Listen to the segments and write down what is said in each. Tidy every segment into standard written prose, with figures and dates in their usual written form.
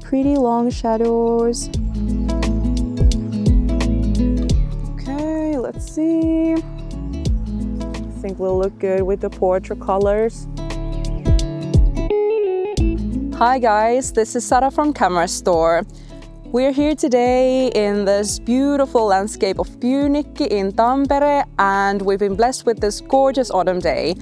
pretty long shadows. Okay, let's see. I think we'll look good with the Portra colors. Hi guys, this is Sara from Kamerastore. We're here today in this beautiful landscape of Pyynikki in Tampere, and we've been blessed with this gorgeous autumn day.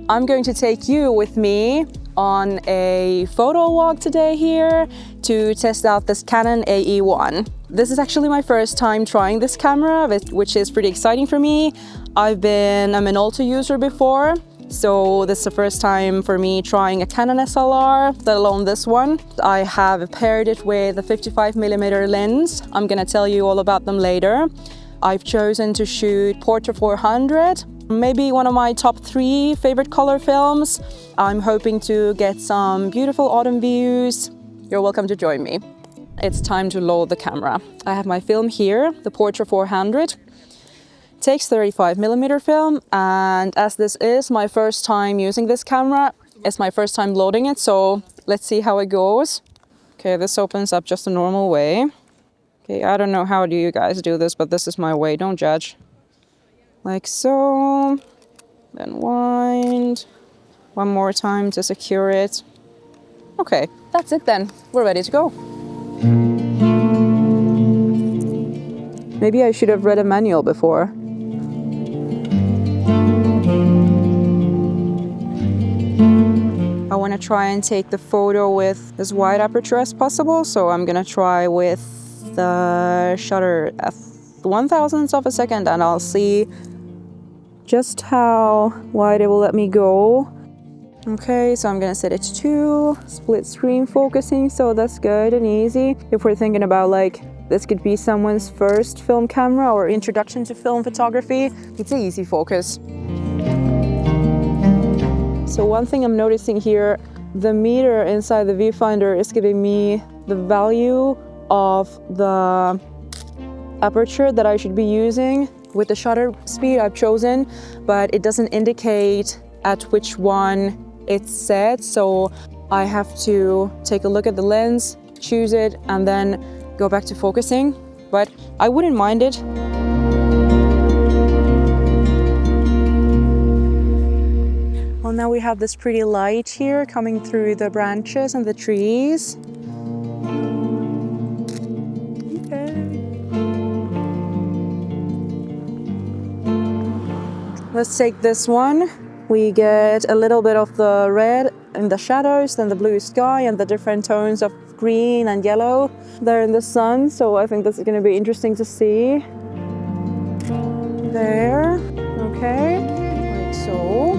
I'm going to take you with me on a photo walk today here to test out this Canon AE-1. This is actually my first time trying this camera, which is pretty exciting for me. I'm an Ultra user before, so this is the first time for me trying a Canon SLR, let alone this one. I have paired it with a 55mm lens. I'm gonna tell you all about them later. I've chosen to shoot Portra 400, maybe one of my top 3 favorite color films. I'm hoping to get some beautiful autumn views. You're welcome to join me. It's time to load the camera. I have my film here, the Portra 400. Takes 35mm film, and as this is my first time using this camera, it's my first time loading it, so let's see how it goes. Okay, this opens up just a normal way. Okay, I don't know how do you guys do this, but this is my way, don't judge. Like so, then wind. One more time to secure it. Okay, that's it then, we're ready to go. Maybe I should have read a manual before. I want to try and take the photo with as wide aperture as possible, so I'm gonna try with the shutter at 1/1000th of a second, and I'll see just how wide it will let me go. Okay, so I'm gonna set it to 2, split screen focusing, so that's good and easy. If we're thinking about like, this could be someone's first film camera or introduction to film photography, it's an easy focus. So one thing I'm noticing here, the meter inside the viewfinder is giving me the value of the aperture that I should be using with the shutter speed I've chosen, but it doesn't indicate at which one it's set. So I have to take a look at the lens, choose it, and then go back to focusing, but I wouldn't mind it. Well, now we have this pretty light here coming through the branches and the trees. Okay. Let's take this one. We get a little bit of the red in the shadows, then the blue sky, and the different tones of green and yellow there in the sun. So I think this is going to be interesting to see. There. Okay. Like so.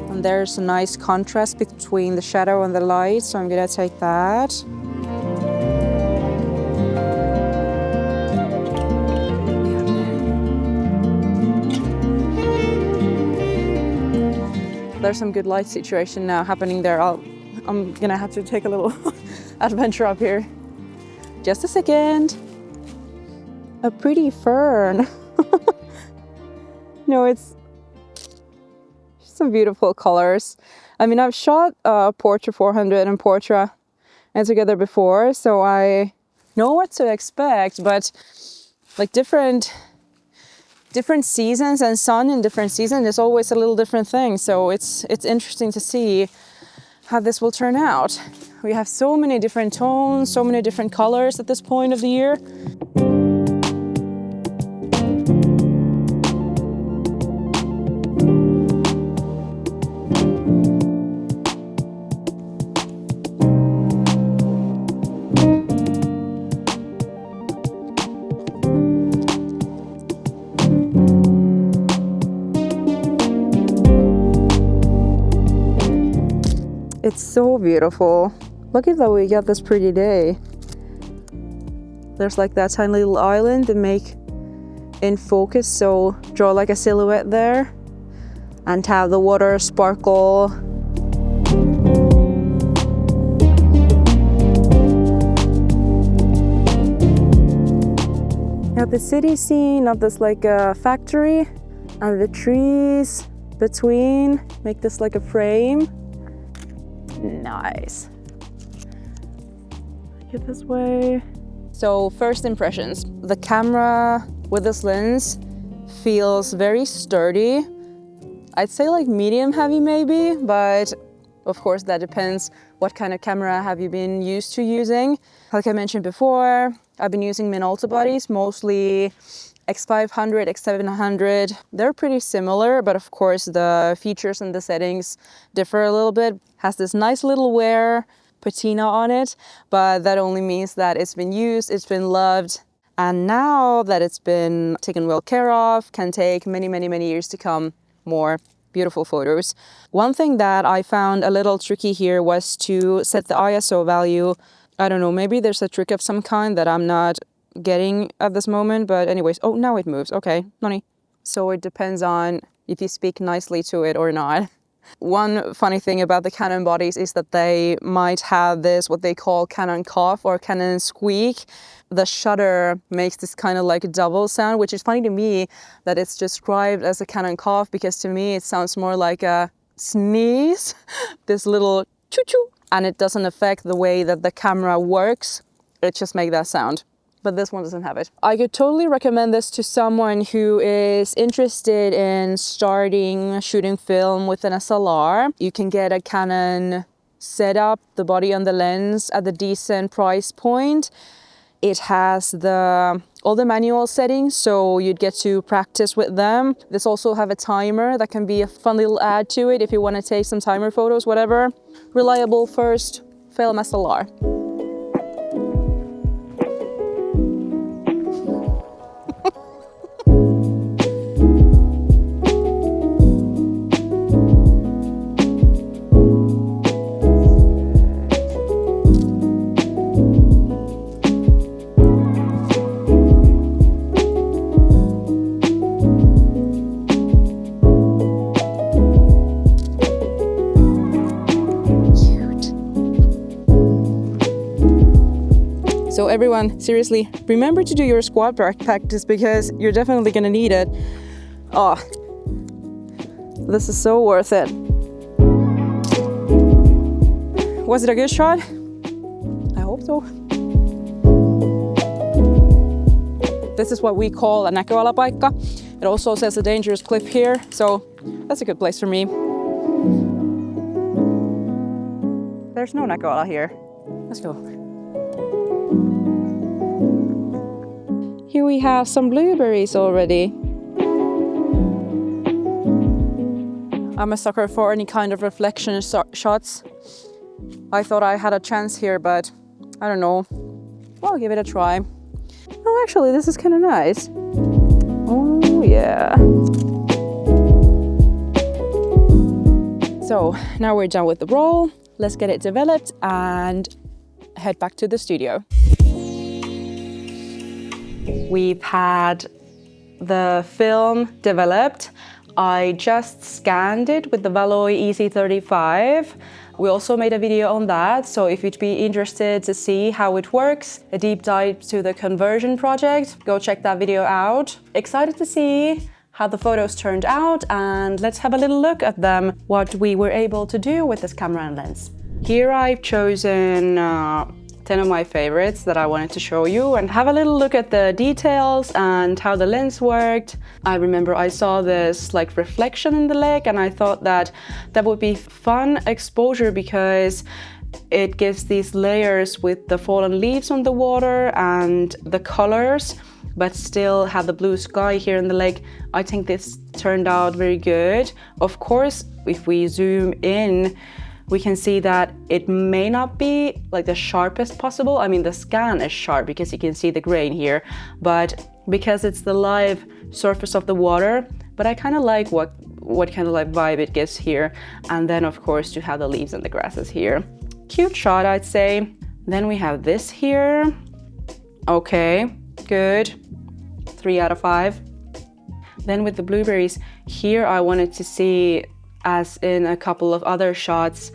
And there's a nice contrast between the shadow and the light, so I'm going to take that. There's some good light situation now happening there. I'm gonna have to take a little adventure up here. Just a second. A pretty fern. No, it's some beautiful colors. I mean, I've shot Portra 400 and Portra and together before, so I know what to expect, but like different seasons and sun in different seasons is always a little different thing. So it's interesting to see how this will turn out. We have so many different tones, so many different colors at this point of the year. It's so beautiful. Lucky that we got this pretty day. There's like that tiny little island to make in focus, so draw like a silhouette there and have the water sparkle. You have the city scene of this like a factory and the trees between make this like a frame. Nice. Get this way. So first impressions. The camera with this lens feels very sturdy. I'd say like medium heavy maybe, but of course that depends what kind of camera have you been used to using. Like I mentioned before, I've been using Minolta bodies, mostly X500, X700. They're pretty similar, but of course the features and the settings differ a little bit. Has this nice little wear patina on it, but that only means that it's been used, it's been loved, and now that it's been taken well care of, can take many years to come more beautiful photos. One thing that I found a little tricky here was to set the ISO value. I don't know, maybe there's a trick of some kind that I'm not getting at this moment, but anyways, oh, now it moves, okay, noni. So it depends on if you speak nicely to it or not. One funny thing about the Canon bodies is that they might have this, what they call Canon cough or Canon squeak. The shutter makes this kind of like a double sound, which is funny to me that it's described as a Canon cough, because to me it sounds more like a sneeze, this little choo-choo, and it doesn't affect the way that the camera works. It just makes that sound. But this one doesn't have it. I could totally recommend this to someone who is interested in starting shooting film with an SLR. You can get a Canon setup, the body on the lens, at a decent price point. It has all the manual settings, so you'd get to practice with them. This also have a timer that can be a fun little add to it if you want to take some timer photos, whatever. Reliable first film SLR. So everyone, seriously, remember to do your squat practice because you're definitely gonna need it. Oh, this is so worth it. Was it a good shot? I hope so. This is what we call a näköalapaikka. It also says a dangerous cliff here, so that's a good place for me. There's no näköala here. Let's go. Here we have some blueberries already. I'm a sucker for any kind of reflection shots. I thought I had a chance here, but I don't know. I'll give it a try. Oh, actually, this is kind of nice. Oh, yeah. So now we're done with the roll. Let's get it developed and head back to the studio. We've had the film developed. I just scanned it with the Valoy EC35. We also made a video on that, so if you'd be interested to see how it works, a deep dive to the conversion project, go check that video out. Excited to see how the photos turned out, and let's have a little look at them, what we were able to do with this camera and lens. Here I've chosen 10 of my favorites that I wanted to show you and have a little look at the details and how the lens worked. I remember I saw this like reflection in the lake and I thought that that would be fun exposure because it gives these layers with the fallen leaves on the water and the colors, but still have the blue sky here in the lake. I think this turned out very good. Of course, if we zoom in, we can see that it may not be like the sharpest possible. I mean, the scan is sharp because you can see the grain here, but because it's the live surface of the water, but I kind of like what kind of like vibe it gives here. And then of course to have the leaves and the grasses here. Cute shot, I'd say. Then we have this here. Okay, good. 3 out of 5. Then with the blueberries, here I wanted to see, as in a couple of other shots,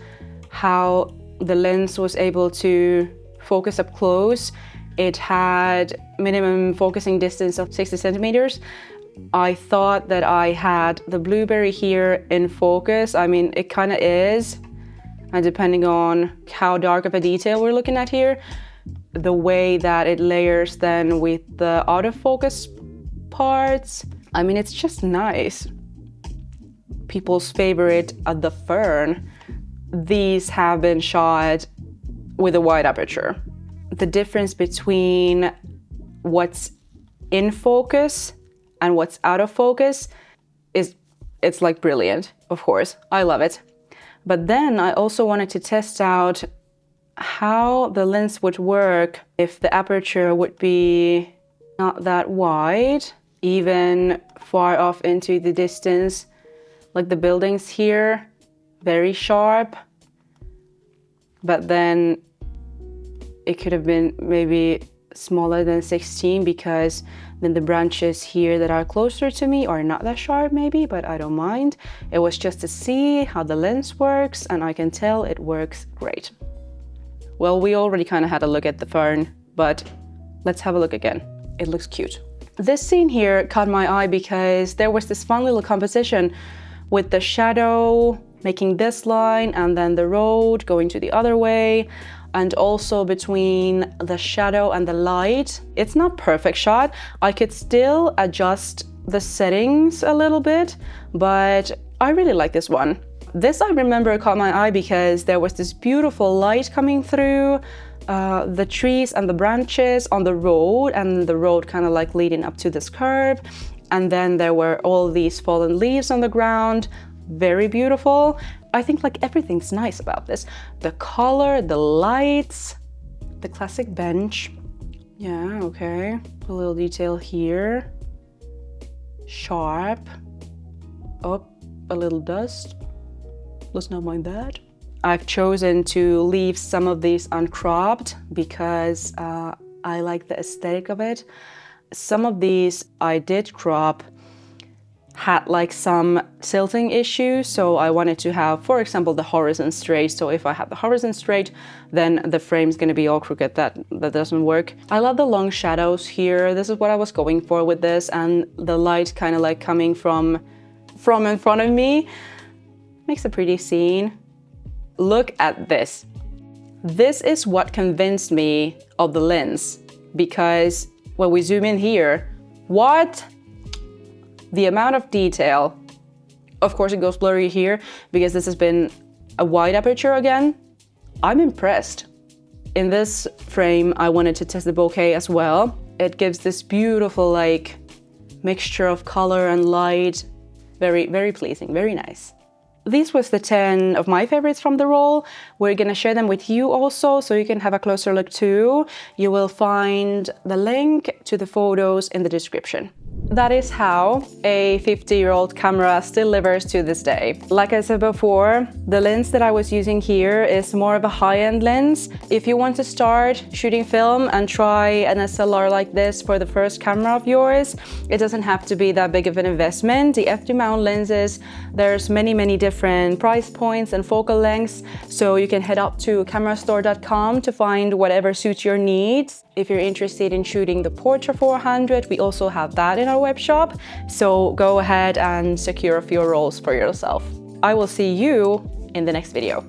how the lens was able to focus up close. It had minimum focusing distance of 60 centimeters. I thought that I had the blueberry here in focus. I mean, it kind of is. and depending on how dark of a detail we're looking at here, the way that it layers then with the autofocus parts, I mean, it's just nice. People's favorite, the fern, these have been shot with a wide aperture. The difference between what's in focus and what's out of focus it's like brilliant, of course. I love it. But then I also wanted to test out how the lens would work if the aperture would be not that wide, even far off into the distance. Like the buildings here, very sharp. But then it could have been maybe smaller than 16 because then the branches here that are closer to me are not that sharp maybe, but I don't mind. It was just to see how the lens works, and I can tell it works great. Well, we already kind of had a look at the fern, but let's have a look again. It looks cute. This scene here caught my eye because there was this fun little composition with the shadow making this line and then the road going to the other way, and also between the shadow and the light. It's not perfect shot. I could still adjust the settings a little bit, but I really like this one. This I remember caught my eye because there was this beautiful light coming through the trees and the branches on the road, and the road kind of like leading up to this curve. And then there were all these fallen leaves on the ground. Very beautiful. I think like everything's nice about this. The color, the lights, the classic bench. Yeah, okay. A little detail here. Sharp. Oh, a little dust. Let's not mind that. I've chosen to leave some of these uncropped because I like the aesthetic of it. Some of these I did crop had like some tilting issues, so I wanted to have, for example, the horizon straight. So if I have the horizon straight, then the frame's gonna be all crooked. That doesn't work. I love the long shadows here. This is what I was going for with this, and the light kind of like coming from in front of me makes a pretty scene. Look at this. This is what convinced me of the lens, because when we zoom in here, what? The amount of detail. Of course it goes blurry here because this has been a wide aperture again. I'm impressed. In this frame, I wanted to test the bokeh as well. It gives this beautiful like mixture of color and light. Very, very pleasing, very nice. These was the 10 of my favorites from the roll. We're gonna share them with you also so you can have a closer look too. You will find the link to the photos in the description. That is how a 50-year-old camera still delivers to this day. Like I said before, the lens that I was using here is more of a high-end lens. If you want to start shooting film and try an SLR like this for the first camera of yours, it doesn't have to be that big of an investment. The FD mount lenses, there's many different price points and focal lengths, so you can head up to Kamerastore.com to find whatever suits your needs. If you're interested in shooting the Portra 400, we also have that in our web shop, so go ahead and secure a few rolls for yourself. I will see you in the next video.